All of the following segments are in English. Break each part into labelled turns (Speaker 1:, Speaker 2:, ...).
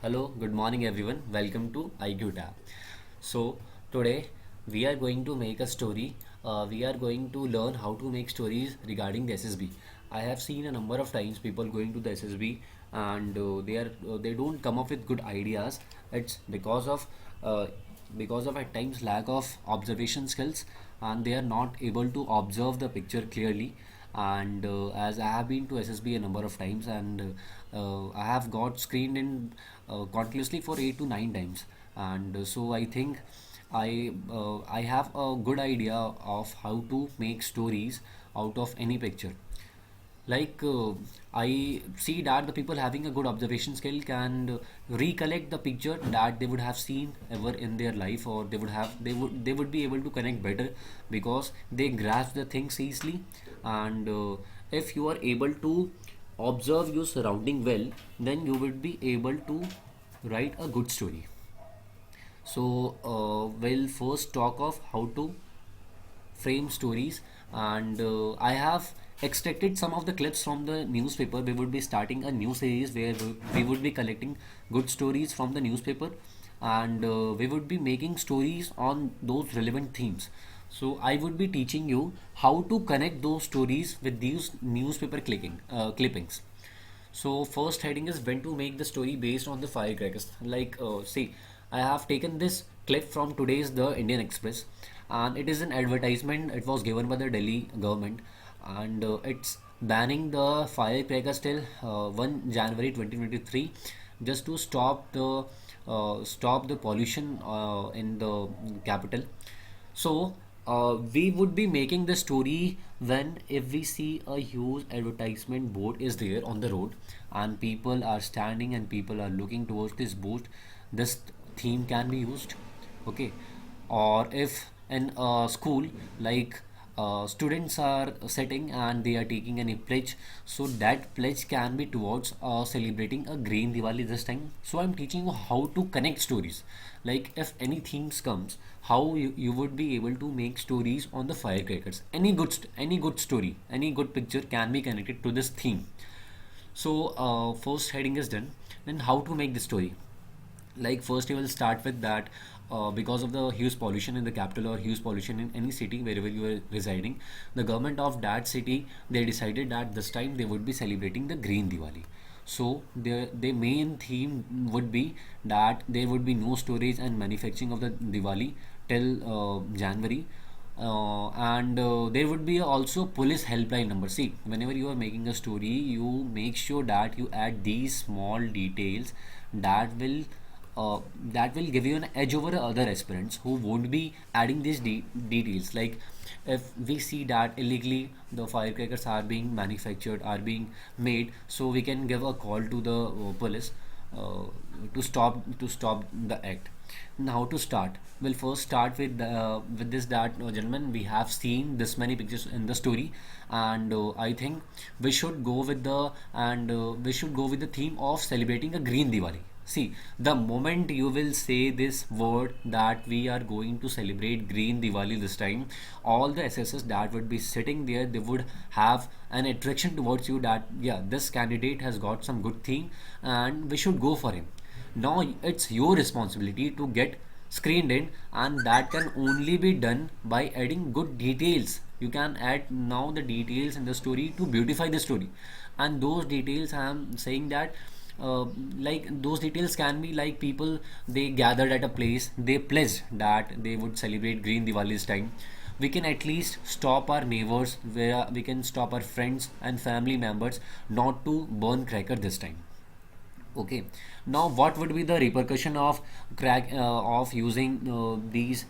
Speaker 1: Hello, good morning everyone. Welcome to IQTab. So today we are going to make a story. We are going to learn how to make stories regarding the SSB. I have seen a number of times people going to the SSB and they don't come up with good ideas. It's uh, because of at times lack of observation skills, and they are not able to observe the picture clearly. And as I have been to SSB a number of times, and I have got screened in continuously for 8 to 9 times, and so I think I have a good idea of how to make stories out of any picture. Like I see that the people having a good observation skill can recollect the picture that they would have seen ever in their life, or they would be able to connect better because they grasp the things easily. And if you are able to observe your surrounding well, then you would be able to write a good story. So we'll first talk of how to frame stories, and I have extracted some of the clips from the newspaper. We would be starting a new series where we would be collecting good stories from the newspaper, and we would be making stories on those relevant themes. So I would be teaching you how to connect those stories with these newspaper clippings. So first heading is when to make the story based on the firecrackers. Like, see, I have taken this clip from today's The Indian Express, and it is an advertisement. It was given by the Delhi government, and it's banning the firecrackers till 1 January 2023, just to stop the pollution in the capital. So we would be making the story when if we see a huge advertisement board is there on the road, and people are standing and people are looking towards this board, this theme can be used. Okay. Or if in a school, like students are sitting and they are taking any pledge, so that pledge can be towards celebrating a green Diwali this time. So I'm teaching you how to connect stories. Like if any themes comes, how you would be able to make stories on the firecrackers. Any good story, any good picture can be connected to this theme. So first heading is done. Then how to make the story? Like first you will start with that, because of the huge pollution in the capital or huge pollution in any city wherever you are residing, the government of that city, they decided that this time they would be celebrating the green Diwali. So their main theme would be that there would be no storage and manufacturing of the Diwali till January. And there would be also police helpline number. See, whenever you are making a story, you make sure that you add these small details that will give you an edge over other aspirants who won't be adding these details. Like if we see that illegally the firecrackers are being manufactured, are being made, so we can give a call to the police uh, to stop the act. Now to start, we'll first start with this, that gentlemen, we have seen this many pictures in the story, and I think we should go with the theme of celebrating a green Diwali. See, the moment you will say this word that we are going to celebrate Green Diwali this time, all the SSS that would be sitting there, they would have an attraction towards you that, yeah, this candidate has got some good thing and we should go for him. Now it's your responsibility to get screened in, and that can only be done by adding good details. You can add now the details in the story to beautify the story, and those details I am saying that like those details can be like people, they gathered at a place, they pledged that they would celebrate green Diwali this time. We can at least stop our neighbors, where we can stop our friends and family members not to burn cracker this time. Okay. Now, what would be the repercussion of using these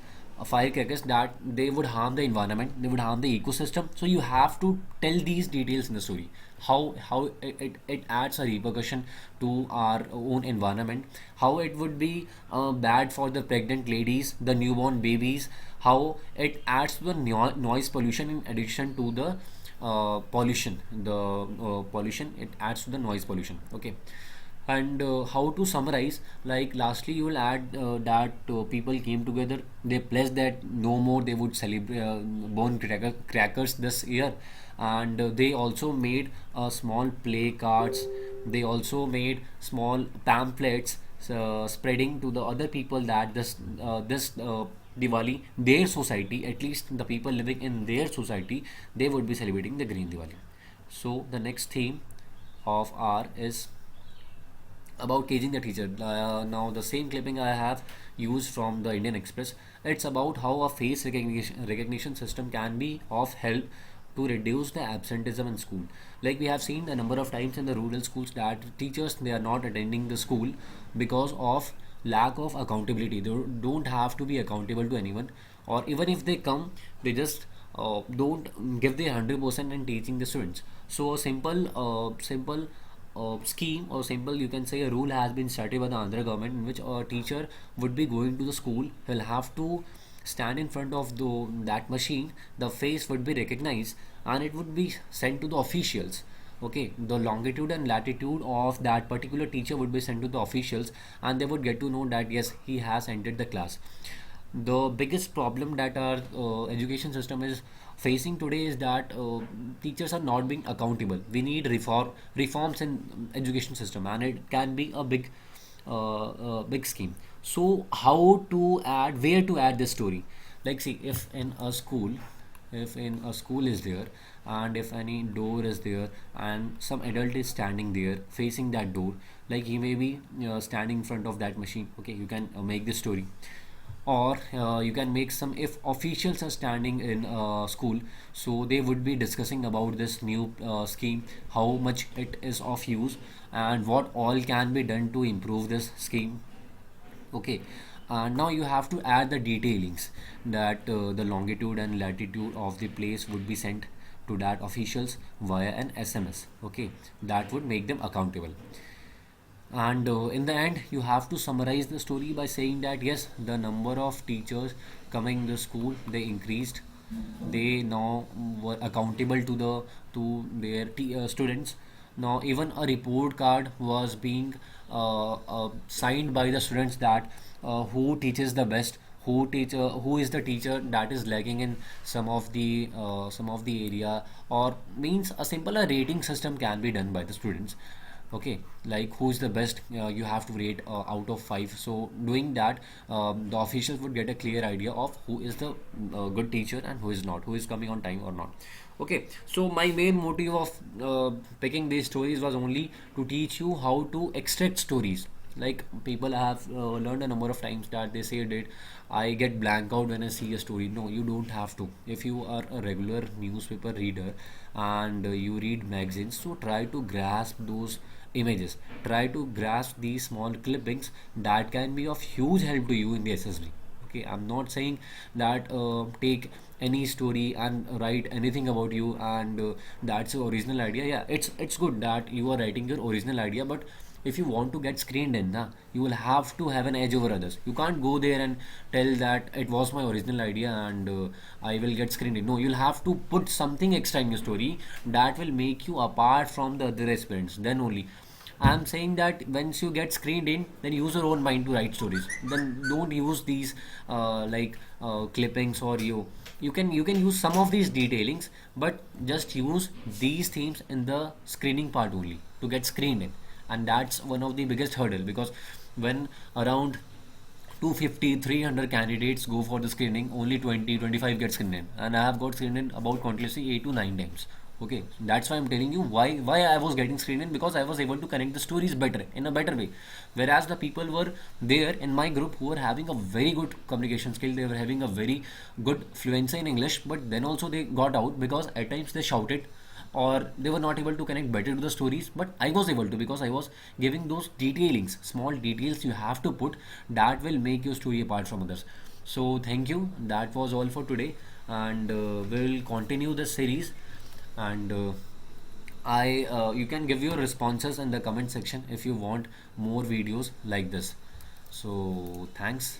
Speaker 1: firecrackers? That they would harm the environment, they would harm the ecosystem. So you have to tell these details in the story. How it adds a repercussion to our own environment. How it would be bad for the pregnant ladies, the newborn babies. How it adds to the noise pollution in addition to the pollution. It adds to the noise pollution. Okay. And how to summarize, like lastly you will add that people came together, they pledged that no more they would celebrate burn crackers this year. And they also made small play cards, they also made small pamphlets spreading to the other people that this Diwali, their society, at least the people living in their society, they would be celebrating the Green Diwali. So the next theme of our is about caging the teacher. Now the same clipping I have used from the Indian Express. It's about how a face recognition system can be of help to reduce the absenteeism in school. Like we have seen a number of times in the rural schools that teachers, they are not attending the school because of lack of accountability. They don't have to be accountable to anyone, or even if they come, they just don't give their 100% in teaching the students. So a simple scheme, or simple, you can say, a rule has been started by the Andhra government, in which a teacher would be going to the school. He'll have to stand in front of that machine. The face would be recognized and it would be sent to the officials. Okay, the longitude and latitude of that particular teacher would be sent to the officials, and they would get to know that yes, he has entered the class. The biggest problem that our education system is facing today is that teachers are not being accountable. We need reforms in education system, and it can be a big scheme. So how to add, where to add this story? Like, see, if in a school is there, and if any door is there and some adult is standing there facing that door, like he may be standing in front of that machine. Okay, you can make this story, or you can make some, if officials are standing in school, so they would be discussing about this new scheme, how much it is of use, and what all can be done to improve this scheme. Okay, now you have to add the detailings that the longitude and latitude of the place would be sent to that officials via an SMS. Okay, that would make them accountable. And in the end, you have to summarize the story by saying that yes, the number of teachers coming to school, they increased. They now were accountable to their students. Now even a report card was being signed by the students, that who teaches the best, who is the teacher that is lagging in some of the area, or means a simple rating system can be done by the students. Okay, like who's the best, you have to rate out of 5. So doing that, the officials would get a clear idea of who is the good teacher and who is not, who is coming on time or not. Okay, so my main motive of picking these stories was only to teach you how to extract stories. Like people have learned a number of times that they say that I get blank out when I see a story. No, you don't have to. If you are a regular newspaper reader and you read magazines, so try to grasp those images, try to grasp these small clippings that can be of huge help to you in the SSB. Okay, I'm not saying that take any story and write anything about you, and that's your original idea. Yeah, it's good that you are writing your original idea, but if you want to get screened in, you will have to have an edge over others. You can't go there and tell that it was my original idea and I will get screened in. No, you'll have to put something extra in your story that will make you apart from the other aspirants. Then only I'm saying that once you get screened in, then use your own mind to write stories. Then don't use these clippings, or you can use some of these detailings, but just use these themes in the screening part only to get screened in. And that's one of the biggest hurdle, because when around 250 300 candidates go for the screening, only 20-25 get screened in, and I have got screened in about continuously 8 to 9 times. Okay, that's why I'm telling you why I was getting screened in, because I was able to connect the stories better, in a better way. Whereas the people were there in my group who were having a very good communication skill, they were having a very good fluency in English, but then also they got out because at times they shouted, or they were not able to connect better to the stories. But I was able to, because I was giving those detailings, small details you have to put, that will make your story apart from others. So thank you, that was all for today, and we'll continue this series. And I you can give your responses in the comment section if you want more videos like this. So thanks.